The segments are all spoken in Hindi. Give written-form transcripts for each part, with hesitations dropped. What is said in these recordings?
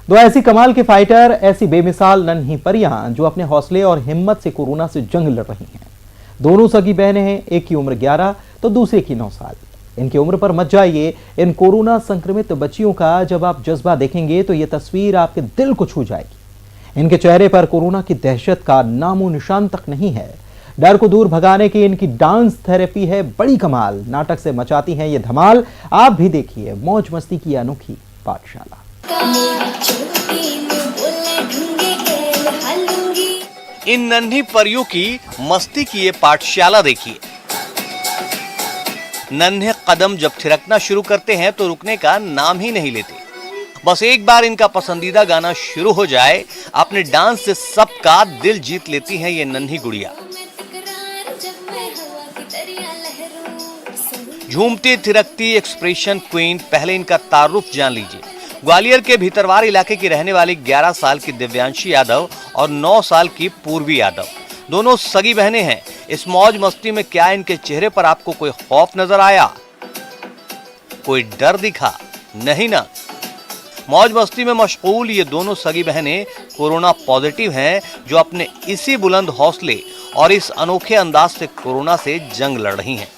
दो ऐसी कमाल के फाइटर, ऐसी बेमिसाल नन्ही परियां जो अपने हौसले और हिम्मत से कोरोना से जंग लड़ रही हैं। दोनों सगी बहनें हैं, एक की उम्र 11 तो दूसरे की 9 साल। इनकी उम्र पर मत जाइए। इन कोरोना संक्रमित बच्चियों का जब आप जज्बा देखेंगे तो यह तस्वीर आपके दिल को छू जाएगी। इनके चेहरे पर कोरोना की दहशत का नामो निशान तक नहीं है। डर को दूर भगाने की इनकी डांस थेरेपी है बड़ी कमाल। नाटक से मचाती हैं ये धमाल। आप भी देखिए मौज मस्ती की अनोखी पाठशाला। इन नन्ही परियों की मस्ती की ये पाठशाला देखिए। नन्हे कदम जब थिरकना शुरू करते हैं तो रुकने का नाम ही नहीं लेते। बस एक बार इनका पसंदीदा गाना शुरू हो जाए, अपने डांस से सबका दिल जीत लेती हैं ये नन्ही गुड़िया। झूमती थिरकती एक्सप्रेशन क्वीन, पहले इनका तारुफ जान लीजिए। ग्वालियर के भीतरवार इलाके की रहने वाली 11 साल की दिव्यांशी यादव और 9 साल की पूर्वी यादव दोनों सगी बहनें हैं। इस मौज मस्ती में क्या इनके चेहरे पर आपको कोई खौफ नजर आया, कोई डर दिखा? नहीं ना। मौज मस्ती में मशगूल ये दोनों सगी बहनें कोरोना पॉजिटिव हैं, जो अपने इसी बुलंद हौसले और इस अनोखे अंदाज से कोरोना से जंग लड़ रही हैं।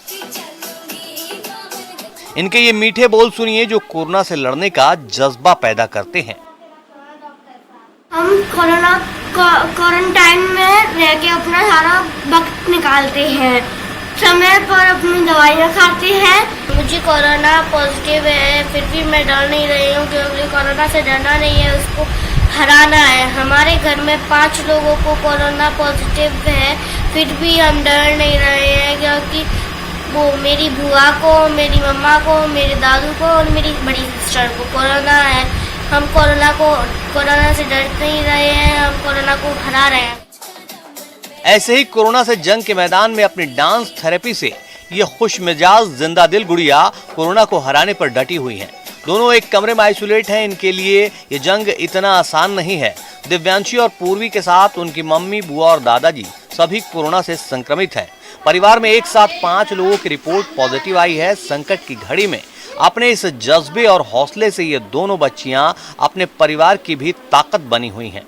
इनके ये मीठे बोल सुनिए जो कोरोना से लड़ने का जज्बा पैदा करते हैं। हम कोरोना क्वारंटाइन में रह के अपना सारा वक्त निकालते हैं, समय पर अपनी दवाइयाँ खाते हैं। मुझे कोरोना पॉजिटिव है, फिर भी मैं डर नहीं रही हूँ क्योंकि कोरोना से डरना नहीं है, उसको हराना है। हमारे घर में 5 लोगों को कोरोना पॉजिटिव है, फिर भी हम डर नहीं रहे हैं क्योंकि वो मेरी बुआ को, मेरी मम्मा को, मेरे दादू को और मेरी बड़ी सिस्टर को कोरोना है। हम कोरोना से डर नहीं रहे हैं, हम कोरोना को हरा रहे हैं। ऐसे ही कोरोना से जंग के मैदान में अपनी डांस थेरेपी से ये खुश मिजाज जिंदा दिल गुड़िया कोरोना को हराने पर डटी हुई हैं। दोनों एक कमरे में आइसोलेट हैं। इनके लिए ये जंग इतना आसान नहीं है। दिव्यांशी और पूर्वी के साथ उनकी मम्मी, बुआ और दादाजी सभी कोरोना से संक्रमित हैं। परिवार में एक साथ 5 लोगों की रिपोर्ट पॉजिटिव आई है। संकट की घड़ी में अपने इस जज्बे और हौसले से ये दोनों बच्चियां अपने परिवार की भी ताकत बनी हुई हैं।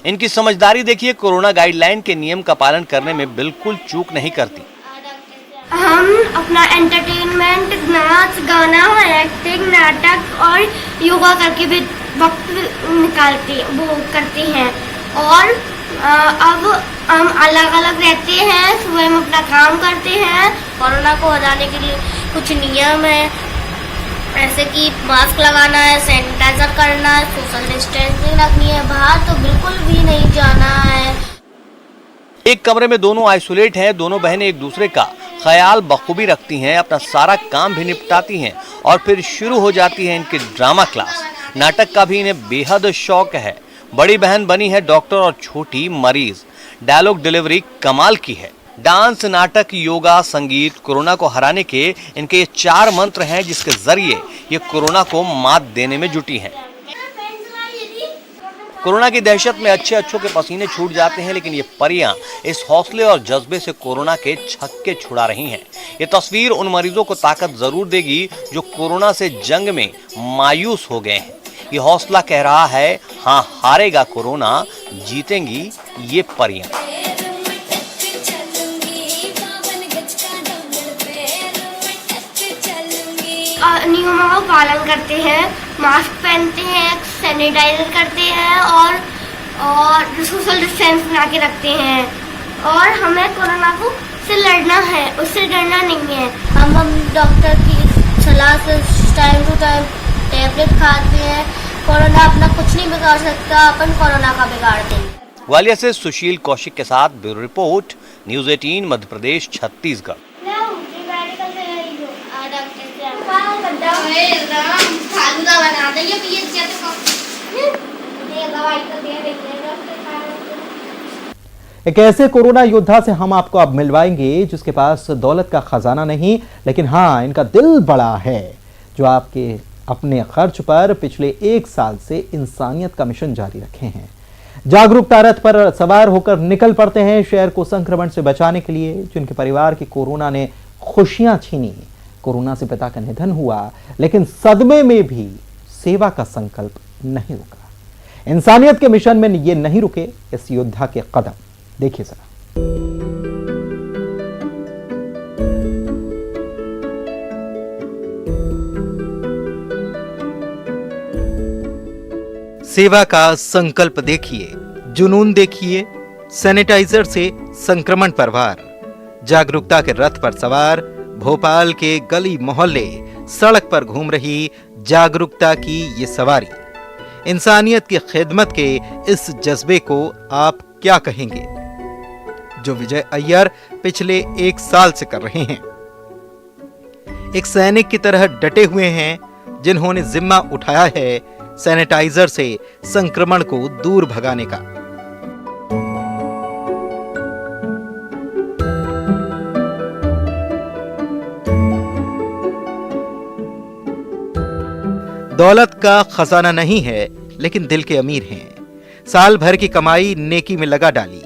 इनकी समझदारी देखिए, कोरोना गाइडलाइन के नियम का पालन करने में बिल्कुल चूक नहीं करती। हम अपना एंटरटेनमेंट, नाच गाना, एक्टिंग, नाटक और योगा करके भी वक्त करते हैं। और अब हम अलग अलग रहते हैं, सुबह में अपना काम करते हैं। कोरोना को हराने के लिए कुछ नियम है, ऐसे कि मास्क लगाना है, सैनिटाइजर करना है, सोशल डिस्टेंसिंग रखनी है, बाहर तो बिल्कुल भी नहीं जाना है। एक कमरे में दोनों आइसोलेट हैं। दोनों बहनें एक दूसरे का ख्याल बखूबी रखती हैं, अपना सारा काम भी निपटाती हैं और फिर शुरू हो जाती है इनकी ड्रामा क्लास। नाटक का भी इन्हें बेहद शौक है। बड़ी बहन बनी है डॉक्टर और छोटी मरीज। डायलॉग डिलीवरी कमाल की है। डांस, नाटक, योगा, संगीत, कोरोना को हराने के इनके ये 4 मंत्र हैं जिसके जरिए ये कोरोना को मात देने में जुटी हैं। कोरोना की दहशत में अच्छों के पसीने छूट जाते हैं, लेकिन ये परियां इस हौसले और जज्बे से कोरोना के छक्के छुड़ा रही हैं। ये तस्वीर उन मरीजों को ताकत जरूर देगी जो कोरोना से जंग में मायूस हो गए हैं। ये हौसला कह रहा है, हाँ, हारेगा कोरोना, जीतेंगी ये परियां। नियमों का पालन करते हैं, मास्क पहनते हैं, सैनिटाइजर करते हैं और सोशल डिस्टेंस बना के रखते हैं। और हमें कोरोना को से लड़ना है, उससे डरना नहीं है। हम डॉक्टर की सलाह से टाइम टू टाइम टैबलेट खाते हैं। कोरोना अपना कुछ नहीं बिगाड़ सकता, अपन कोरोना का बिगाड़ देंगे। ग्वालियर से सुशील कौशिक के साथ bureau report, news 18 Madhya Pradesh, Chhattisgarh. एक ऐसे कोरोना योद्धा से हम आपको अब मिलवाएंगे जिसके पास दौलत का खजाना नहीं, लेकिन हाँ, इनका दिल बड़ा है, जो आपके अपने खर्च पर पिछले 1 साल से इंसानियत का मिशन जारी रखे हैं। जागरूकता रथ पर सवार होकर निकल पड़ते हैं शहर को संक्रमण से बचाने के लिए। जिनके परिवार की कोरोना ने खुशियां छीनी, कोरोना से पिता का निधन हुआ, लेकिन सदमे में भी सेवा का संकल्प नहीं रुका। इंसानियत के मिशन में ये नहीं रुके इस योद्धा के कदम, देखिए जरा। सेवा का संकल्प देखिए, जुनून देखिए, सैनिटाइजर से संक्रमण पर वार, जागरूकता के रथ पर सवार, भोपाल के गली मोहल्ले सड़क पर घूम रही जागरूकता की ये सवारी। इंसानियत की खिदमत के इस जज्बे को आप क्या कहेंगे, जो विजय अय्यर पिछले 1 साल से कर रहे हैं। एक सैनिक की तरह डटे हुए हैं, जिन्होंने जिम्मा उठाया है सैनिटाइजर से संक्रमण को दूर भगाने का। दौलत का खजाना नहीं है, लेकिन दिल के अमीर हैं। साल भर की कमाई नेकी में लगा डाली,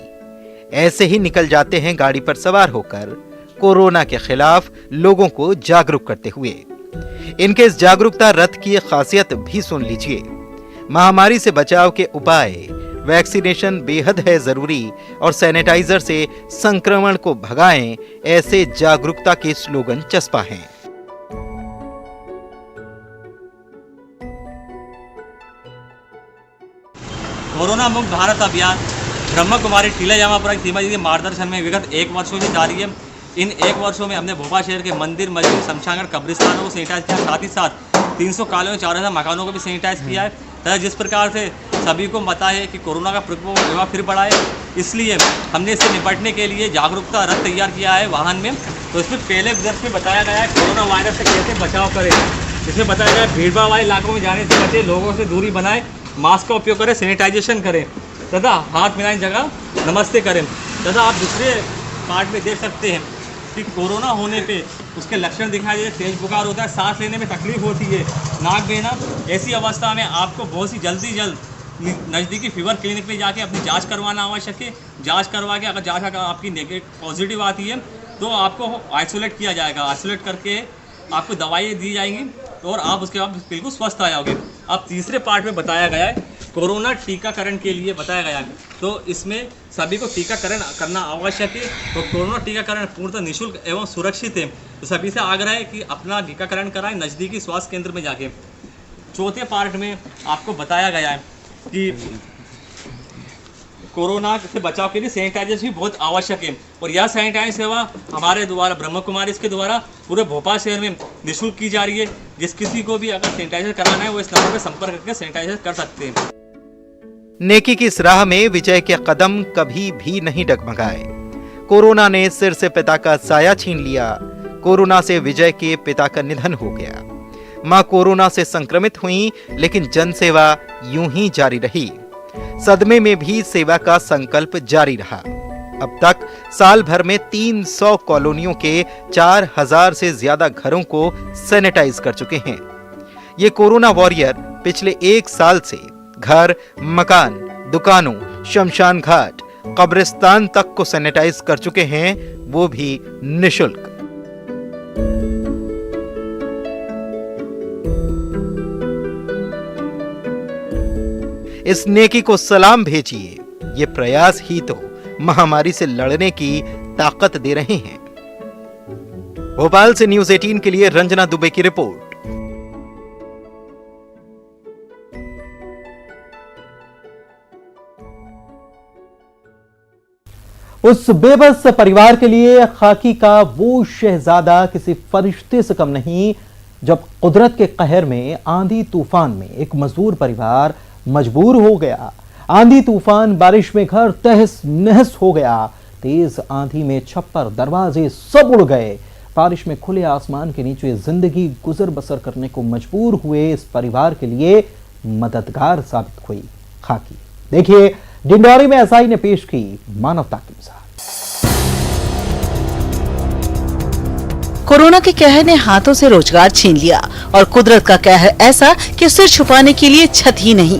ऐसे ही निकल जाते हैं गाड़ी पर सवार होकर कोरोना के खिलाफ लोगों को जागरूक करते हुए। इनके इस जागरूकता रथ की खासियत भी सुन लीजिए। महामारी से बचाव के उपाय, वैक्सीनेशन बेहद है जरूरी और सैनिटाइजर से संक्रमण को भगाएं, ऐसे जागरूकता के स्लोगन चस्पा हैं। कोरोना मुक्त भारत अभियान ब्रह्म कुमारी टीला जामापुरा की सीमा जी के मार्गदर्शन में विगत 1 वर्षों से जारी है। इन 1 वर्षों में हमने भोपाल शहर के मंदिर, मस्जिद, शमशान घाट, कब्रिस्तानों को सैनिटाइज किया, साथ ही साथ 300 कॉलोनियों 4000 मकानों को भी सैनिटाइज किया है। तथा जिस प्रकार से सभी को पता है कि कोरोना का प्रकोप फिर बढ़ा है, इसलिए हमने इससे निपटने के लिए जागरूकता रथ तैयार किया है वाहन में। तो इसमें पहले दर्श में बताया गया है कोरोना वायरस से कैसे बचाव करें। इसमें बताया गया है भीड़भाड़ वाले इलाकों में जाने से बचे, लोगों से दूरी बनाएं, मास्क का उपयोग करें, सैनिटाइजेशन करें तथा हाथ मिलाने जगह नमस्ते करें। तथा आप दूसरे पार्ट में देख सकते हैं कि कोरोना होने पे उसके लक्षण दिखाई दे, तेज बुखार होता है, सांस लेने में तकलीफ होती है, नाक बहना। ऐसी अवस्था में आपको बहुत ही जल्द नज़दीकी फीवर क्लिनिक में जाके अपनी जांच करवाना आवश्यक है। जांच करवा के अगर जांच आपकी नेगेटिव पॉजिटिव आती है तो आपको आइसोलेट किया जाएगा। आइसोलेट करके आपको दवाई दी जाएंगी और आप उसके बाद बिल्कुल स्वस्थ आ जाओगे। अब तीसरे पार्ट में बताया गया है कोरोना टीकाकरण के लिए बताया गया है, तो इसमें सभी को टीकाकरण करना आवश्यक है। तो कोरोना टीकाकरण पूर्णतः निःशुल्क एवं सुरक्षित है, तो सभी से आग्रह है कि अपना टीकाकरण कराएं नज़दीकी स्वास्थ्य केंद्र में जाके। चौथे पार्ट में आपको बताया गया है कि कोरोना से बचाव के लिए सैनिटाइजर भी बहुत आवश्यक है और यह सैनिटाइज सेवा हमारे द्वारा ब्रह्म कुमारी के द्वारा पूरे भोपाल शहर में निःशुल्क की जा रही है। जिस किसी को भी अगर सैनिटाइजर कराना है वो इस नंबर पर संपर्क करके सैनिटाइजर कर सकते हैं। नेकी की इस राह में विजय के कदम कभी भी नहीं डगमगाए। कोरोना ने सिर से पिता का साया छीन लिया। कोरोना से विजय के पिता का निधन हो गया। मां कोरोना से संक्रमित हुई, लेकिन जनसेवा यूं ही जारी रही। सदमे में भी सेवा का संकल्प जारी रहा। अब तक साल भर में 300 कॉलोनियों के 4000 से ज्यादा घरों को सैनिटाइज कर चुके हैं। ये कोरोना वॉरियर पिछले 1 साल से घर, मकान, दुकानों, शमशान घाट, कब्रिस्तान तक को सैनिटाइज कर चुके हैं, वो भी निःशुल्क। इस नेकी को सलाम भेजिए। ये प्रयास ही तो महामारी से लड़ने की ताकत दे रहे हैं। भोपाल से न्यूज़ 18 के लिए रंजना दुबे की रिपोर्ट। उस बेबस परिवार के लिए खाकी का वो शहजादा किसी फरिश्ते से कम नहीं, जब कुदरत के कहर में आंधी तूफान में एक मजदूर परिवार मजबूर हो गया। आंधी तूफान बारिश में घर तहस नहस हो गया। तेज आंधी में छप्पर, दरवाजे सब उड़ गए। बारिश में खुले आसमान के नीचे जिंदगी गुजर बसर करने को मजबूर हुए इस परिवार के लिए मददगार साबित हुई खाकी। देखिए, डिंडौरी में एसआई ने पेश की मानवता की मिसाल। कोरोना के कहर ने हाथों से रोजगार छीन लिया और कुदरत का कहर ऐसा कि सिर छुपाने के लिए छत ही नहीं।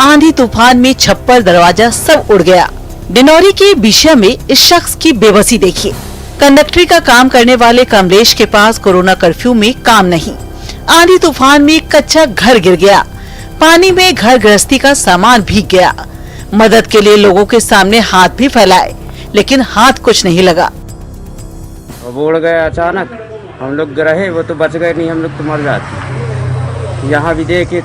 आंधी तूफान में छप्पर, दरवाजा सब उड़ गया। डिंडौरी के बिशिया में इस शख्स की बेबसी देखिए। कंडक्टरी का काम करने वाले कमलेश के पास कोरोना कर्फ्यू में काम नहीं। आंधी तूफान में कच्चा घर गिर गया। पानी में घर गृहस्थी का सामान भीग गया। मदद के लिए लोगों के सामने हाथ भी फैलाए, लेकिन हाथ कुछ नहीं लगा। अब उड़ गया अचानक, हम लोग रहे, वो तो बच गए, नहीं हम लोग तो मर जाते। यहाँ भी देखे,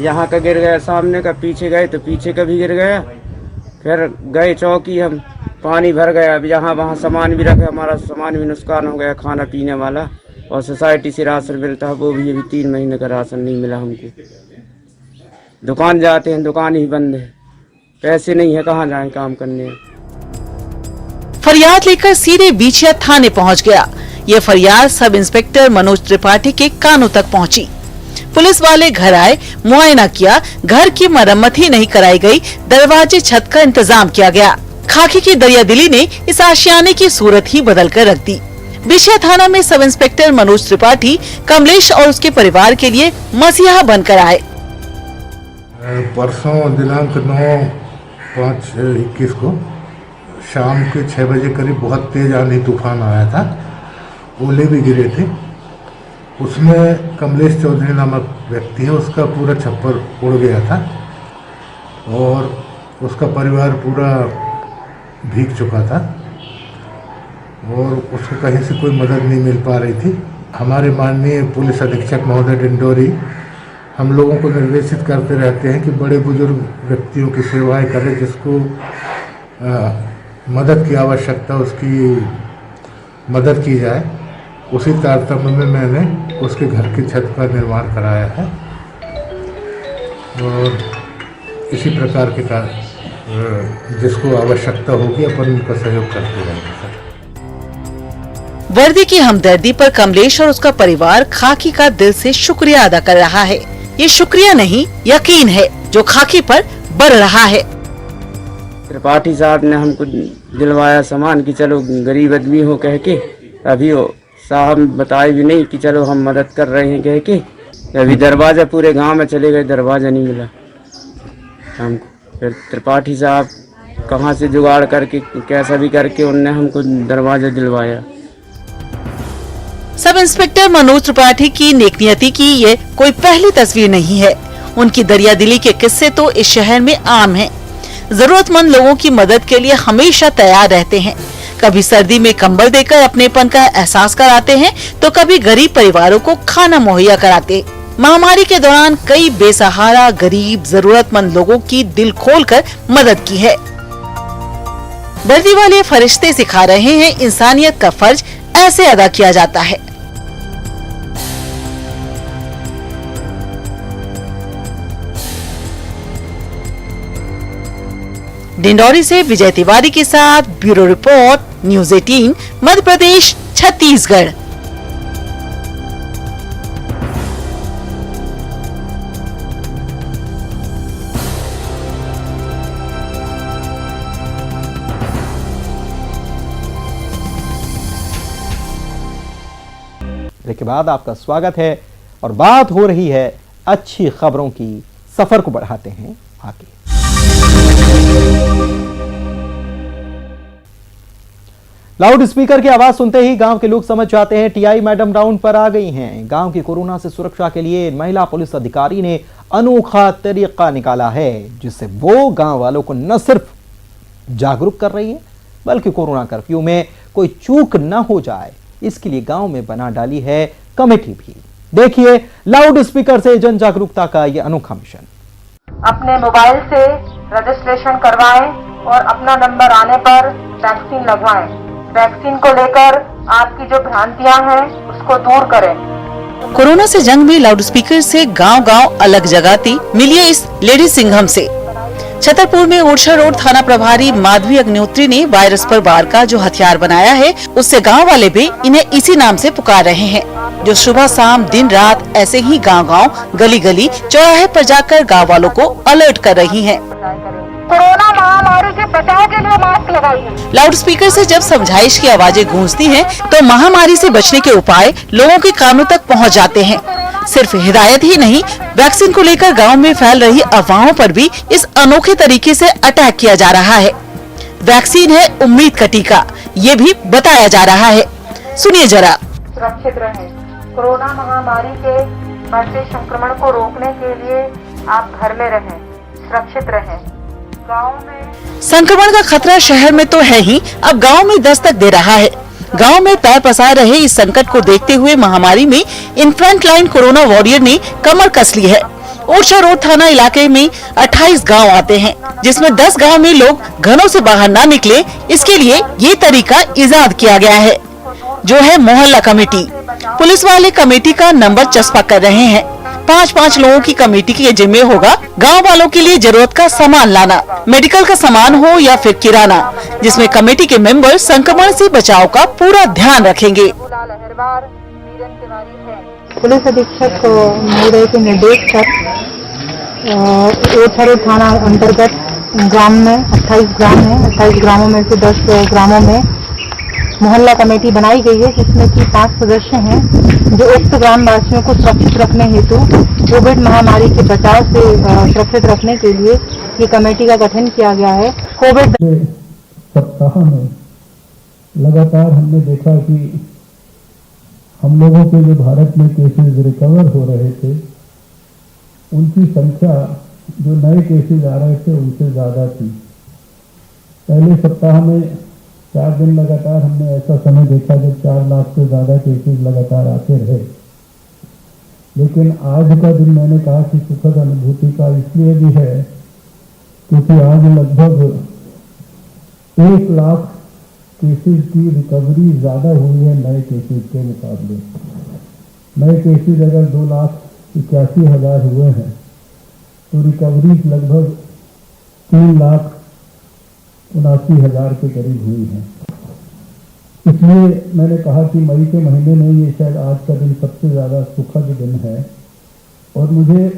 यहाँ का गिर गया, सामने का, पीछे गए तो पीछे का भी गिर गया। फिर गए चौकी, हम पानी भर गया। अब यहाँ वहाँ सामान भी रखा, हमारा सामान भी नुकसान हो गया, खाना पीने वाला। और सोसाइटी से राशन मिलता है, वो भी अभी 3 महीने का राशन नहीं मिला हमको। दुकान जाते हैं, दुकान ही बंद है, पैसे नहीं है, कहाँ जाएं काम करने। फरियाद लेकर सीधे बीछिया थाने पहुंच गया। ये फरियाद सब इंस्पेक्टर मनोज त्रिपाठी के कानों तक पहुंची। पुलिस वाले घर आए, मुआयना किया, घर की मरम्मत ही नहीं कराई गई, दरवाजे छत का इंतजाम किया गया। खाकी की दरियादिली ने इस आशियाने की सूरत ही बदल कर रख दी। बिछिया थाना में सब इंस्पेक्टर मनोज त्रिपाठी कमलेश और उसके परिवार के लिए मसीहा बनकर आए। परसों दिनांक 9/5/21 को शाम के 6 बजे करीब बहुत तेज आंधी तूफान आया था। ओले भी गिरे थे। उसमें कमलेश चौधरी नामक व्यक्ति है, उसका पूरा छप्पर उड़ गया था और उसका परिवार पूरा भीग चुका था और उसको कहीं से कोई मदद नहीं मिल पा रही थी। हमारे माननीय पुलिस अधीक्षक महोदय डिंडोरी हम लोगों को निर्देशित करते रहते हैं कि बड़े बुजुर्ग व्यक्तियों की सेवाएं करें, जिसको मदद की आवश्यकता, उसकी मदद की जाए। उसी तारतम्य में मैंने उसके घर की छत का निर्माण कराया है और इसी प्रकार के कार्य जिसको आवश्यकता होगी अपन उनका सहयोग करते रहेंगे सर। वर्दी की हमदर्दी पर कमलेश और उसका परिवार खाकी का दिल से शुक्रिया अदा कर रहा है। ये शुक्रिया नहीं, यकीन है जो खाकी पर बढ़ रहा है। त्रिपाठी साहब ने हमको दिलवाया सामान कि चलो गरीब आदमी हो कह के, अभी वो साहब बताए भी नहीं कि चलो हम मदद कर रहे हैं कह के। अभी दरवाजा पूरे गांव में चले गए, दरवाजा नहीं मिला हमको। फिर त्रिपाठी साहब कहाँ से जुगाड़ करके कैसा भी करके उनने हमको दरवाजा दिलवाया। सब इंस्पेक्टर मनोज त्रिपाठी की नेकनियती की ये कोई पहली तस्वीर नहीं है। उनकी दरियादिली के किस्से तो इस शहर में आम हैं। जरूरतमंद लोगों की मदद के लिए हमेशा तैयार रहते हैं। कभी सर्दी में कंबल देकर अपनेपन का एहसास कराते हैं, तो कभी गरीब परिवारों को खाना मुहैया कराते। महामारी के दौरान कई बेसहारा, गरीब, जरूरतमंद लोगों की दिल खोलकर मदद की है। वर्दी वाले फरिश्ते सिखा रहे हैं इंसानियत का फर्ज ऐसे अदा किया जाता है। डिंडौरी से विजय तिवारी के साथ bureau report, news 18, Madhya Pradesh, Chhattisgarh. के बाद आपका स्वागत है और बात हो रही है अच्छी खबरों की। सफर को बढ़ाते हैं आगे। लाउड स्पीकर की आवाज सुनते ही गांव के लोग समझ जाते हैं टीआई मैडम राउंड पर आ गई हैं। गांव की कोरोना से सुरक्षा के लिए महिला पुलिस अधिकारी ने अनोखा तरीका निकाला है, जिससे वो गांव वालों को न सिर्फ जागरूक कर रही है, बल्कि कोरोना कर्फ्यू में कोई चूक न हो जाए, इसके लिए गांव में बना डाली है कमेटी भी। देखिए लाउड स्पीकर से जन जागरूकता का यह अनोखा मिशन। अपने मोबाइल से रजिस्ट्रेशन करवाएं और अपना नंबर आने पर वैक्सीन लगवाएं। वैक्सीन को लेकर आपकी जो भ्रांतियां हैं उसको दूर करें। कोरोना से जंग में लाउड स्पीकर से गांव-गांव अलग जगाती। मिलिए इस लेडी सिंघम से। छतरपुर में ओरछा रोड थाना प्रभारी माधवी अग्निहोत्री ने वायरस पर वार का जो हथियार बनाया है, उससे गांव वाले भी इन्हें इसी नाम से पुकार रहे हैं, जो सुबह शाम दिन रात ऐसे ही गांव-गांव, गली-गली, चौराहे पर जाकर गांव वालों को अलर्ट कर रही हैं। कोरोना महामारी से बचाव के लिए मास्क लगाइए। लाउड स्पीकर से जब समझाइश की आवाजें गूंजती हैं, तो महामारी से बचने के उपाय लोगों के कानों तक पहुंच जाते हैं। सिर्फ हिदायत ही नहीं, वैक्सीन को लेकर गांव में फैल रही अफवाहों पर भी इस अनोखे तरीके से अटैक किया जा रहा है। वैक्सीन है उम्मीद का टीका, ये भी बताया जा रहा है। सुनिए जरा। सुरक्षित रहें। कोरोना महामारी के बढ़ते संक्रमण को रोकने के लिए आप घर में रहें, सुरक्षित रहें। गाँव में संक्रमण का खतरा शहर में तो है ही, अब गांव में दस्तक दे रहा है। गांव में पैर पसार रहे इस संकट को देखते हुए महामारी में in front line corona warrior ने कमर कस ली है। ओरछा रोड थाना इलाके में 28 गांव आते हैं, जिसमें 10 गांव में लोग घरों से बाहर ना निकले, इसके लिए ये तरीका इजाद किया गया है, जो है मोहल्ला कमेटी। पुलिस वाले कमेटी का नंबर चस्पा कर रहे हैं। 5-5 लोगों की कमेटी के जिम्मे होगा गांव वालों के लिए जरूरत का सामान लाना, मेडिकल का सामान हो या फिर किराना, जिसमें कमेटी के मेंबर संक्रमण से बचाव का पूरा ध्यान रखेंगे। पुलिस अधीक्षक महोदय के निर्देश पर ओरछा रोड थाना अंतर्गत ग्राम में 28 ग्राम है। 28 ग्रामों में से 10 ग्रामों में मोहल्ला कमेटी बनाई गई है, जिसमें कि 5 सदस्य हैं जो उक्त ग्रामवासियों को सुरक्षित रखने हेतु कोविड महामारी के बचाव से सुरक्षित रखने के लिए ये कमेटी का गठन किया गया है। कोविड सप्ताह में लगातार हमने देखा कि हम लोगों के जो भारत में केसेस रिकवर हो रहे थे, उनकी संख्या जो नए केसेस आ रहे थे उनसे ज़्यादा थी। पहले सप्ताह में 4 दिन लगातार हमने ऐसा समय देखा जब 4 लाख से ज़्यादा केसेस लगातार आते रहे। लेकिन आज का दिन मैंने कहा कि सुखद अनुभूति का इसलिए भी है क्योंकि आज लगभग 1 लाख केसेस की रिकवरी ज़्यादा हुई है नए केसेस के मुकाबले। नए केसेस अगर 2,81,000 हुए हैं तो रिकवरी लगभग 3,79,000 के करीब हुई है। इसलिए मैंने कहा कि मई के महीने में ये शायद आज का दिन सबसे ज़्यादा सुखद दिन है और मुझे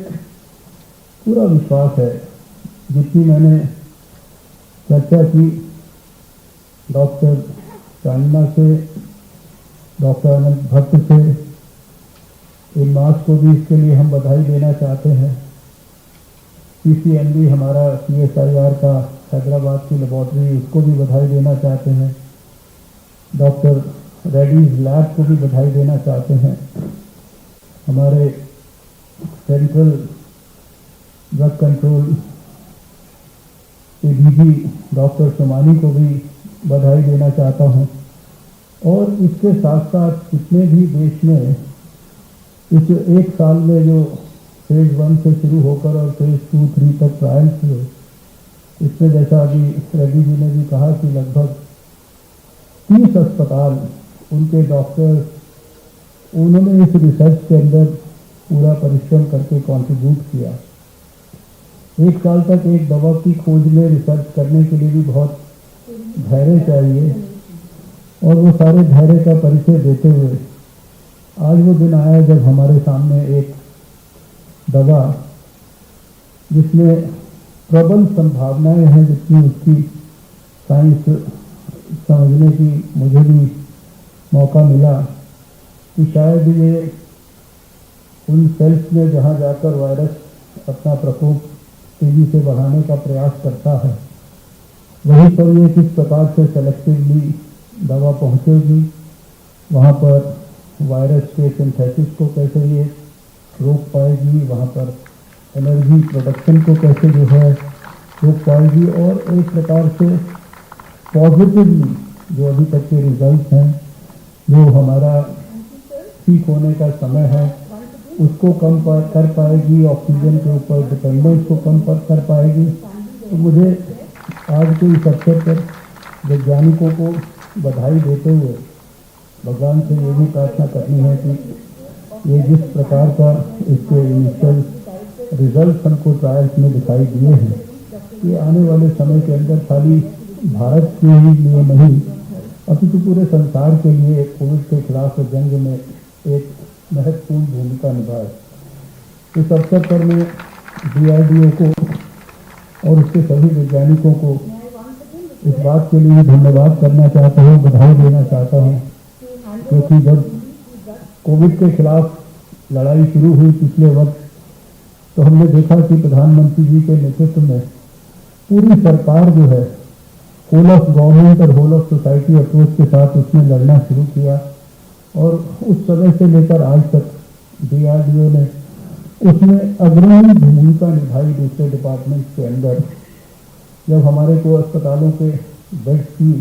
पूरा विश्वास है, जितनी मैंने चर्चा की डॉक्टर चांदना से, डॉक्टर अनंत भट्ट से, इन मास को भी इसके लिए हम बधाई देना चाहते हैं। PCMB हमारा CSIR का हैदराबाद की लेबॉर्ट्री, उसको भी बधाई देना चाहते हैं। डॉक्टर रेड्डीज लैब को भी बधाई देना चाहते हैं। हमारे central drug control ADG doctor Somani को भी बधाई देना चाहता हूँ। और इसके साथ साथ जितने भी देश में इस 1 साल में जो फेज 1 से शुरू होकर और फेज 2-3 तक ट्रायल्स हुए, इसमें जैसा अभी रेड्डी जी ने भी कहा कि लगभग 30 अस्पताल, उनके डॉक्टर, उन्होंने इस रिसर्च के अंदर पूरा परिश्रम करके कंट्रीब्यूट किया। 1 साल तक एक दवा की खोज में रिसर्च करने के लिए भी बहुत धैर्य चाहिए और वो सारे धैर्य का परिचय देते हुए आज वो दिन आया जब हमारे सामने एक दवा जिसमें प्रबल संभावनाएं हैं, जितनी उसकी साइंस समझने की मुझे भी मौका मिला कि शायद ये उन सेल्स में जहाँ जाकर वायरस अपना प्रकोप तेजी से बढ़ाने का प्रयास करता है, वहीं पर ये किस प्रकार से सेलेक्टिवली दवा पहुँचेगी, वहाँ पर वायरस के सिंथेसिस को कैसे ये रोक पाएगी, वहाँ पर एनर्जी प्रोडक्शन को कैसे जो है रोक पाएगी, और एक प्रकार से पॉजिटिवली जो अभी तक के रिजल्ट हैं, जो हमारा ठीक होने का समय है, उसको कम कर पाएगी, ऑक्सीजन के ऊपर डिपेंडेंस को कम कर पाएगी। तो मुझे आज के इस अवसर पर वैज्ञानिकों को बधाई देते हुए भगवान से ये भी प्रार्थना करनी है कि ये जिस प्रकार का इसके इनिशियल रिजल्ट हमको ट्रायल्स में दिखाई दिए हैं, ये आने वाले समय के अंदर खाली भारत के ही लिए नहीं अपितु पूरे संसार के लिए कोविड के खिलाफ जंग में एक महत्वपूर्ण भूमिका निभाए। इस अवसर पर मैं DRDO को और उसके सभी वैज्ञानिकों को इस बात के लिए धन्यवाद करना चाहता हूँ, बधाई देना चाहता हूँ, क्योंकि जब कोविड के खिलाफ लड़ाई शुरू हुई पिछले वक्त, तो हमने देखा कि प्रधानमंत्री जी के नेतृत्व में पूरी सरकार जो है होल ऑफ गवर्नमेंट और होल ऑफ सोसाइटी अप्रोच के साथ उसने लड़ना शुरू किया। और उस समय से लेकर आज तक DRDO ने उसमें अग्रणी भूमिका निभाई दूसरे डिपार्टमेंट के अंदर। जब हमारे को अस्पतालों के बेड्स की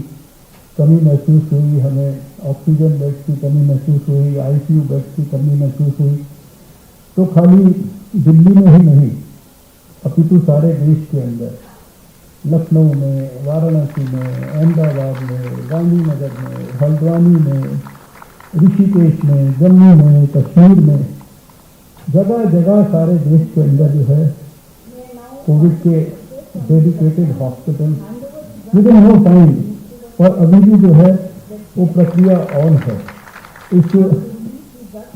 कमी महसूस हुई, हमें ऑक्सीजन बेड्स की कमी महसूस हुई, आईसीयू बेड्स की कमी महसूस हुई, तो खाली दिल्ली में ही नहीं अपितु सारे देश के अंदर, लखनऊ में, वाराणसी में, अहमदाबाद में, गांधीनगर में, हल्द्वानी में, ऋषिकेश में, जम्मू में, कश्मीर में, जगह जगह सारे देश के अंदर जो है कोविड के dedicated hospital within no time, और अभी भी जो है वो प्रक्रिया ऑन है। इस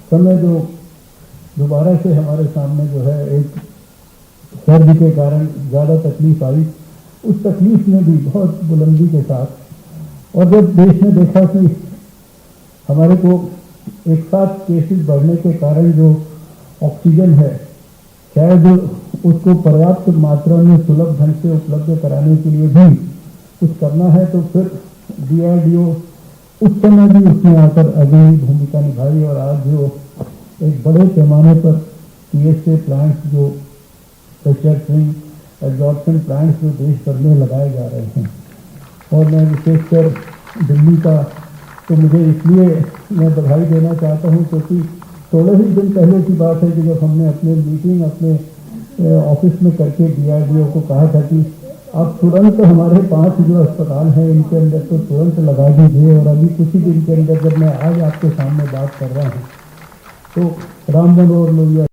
समय जो दोबारा से हमारे सामने जो है एक सर्दी के कारण ज़्यादा तकलीफ आई, उस तकलीफ में भी बहुत बुलंदी के साथ, और जब देश ने देखा कि हमारे को एक साथ केसेस बढ़ने के कारण जो ऑक्सीजन है शायद उसको पर्याप्त मात्रा में सुलभ ढंग से उपलब्ध कराने के लिए भी कुछ करना है, तो फिर DRDO उस समय भी उसमें आकर अग्रणी भूमिका निभाई, और आज जो एक बड़े पैमाने पर PSA प्लांट्स जो प्रेशर स्विंग एब्जॉर्प्शन प्लांट्स जो देश भर में लगाए जा रहे हैं, और मैं विशेषकर दिल्ली का तो मुझे इसलिए मैं बधाई देना चाहता हूं क्योंकि 16 ही दिन पहले की बात है कि जब हमने अपने मीटिंग अपने ऑफिस में करके DRDO को कहा था कि आप तुरंत हमारे 5 जो अस्पताल हैं इनके अंदर तो तुरंत लगा दीजिए, और अभी कुछ ही दिन के अंदर जब मैं आज आपके सामने बात कर रहा हूँ तो रामबन और लोहिया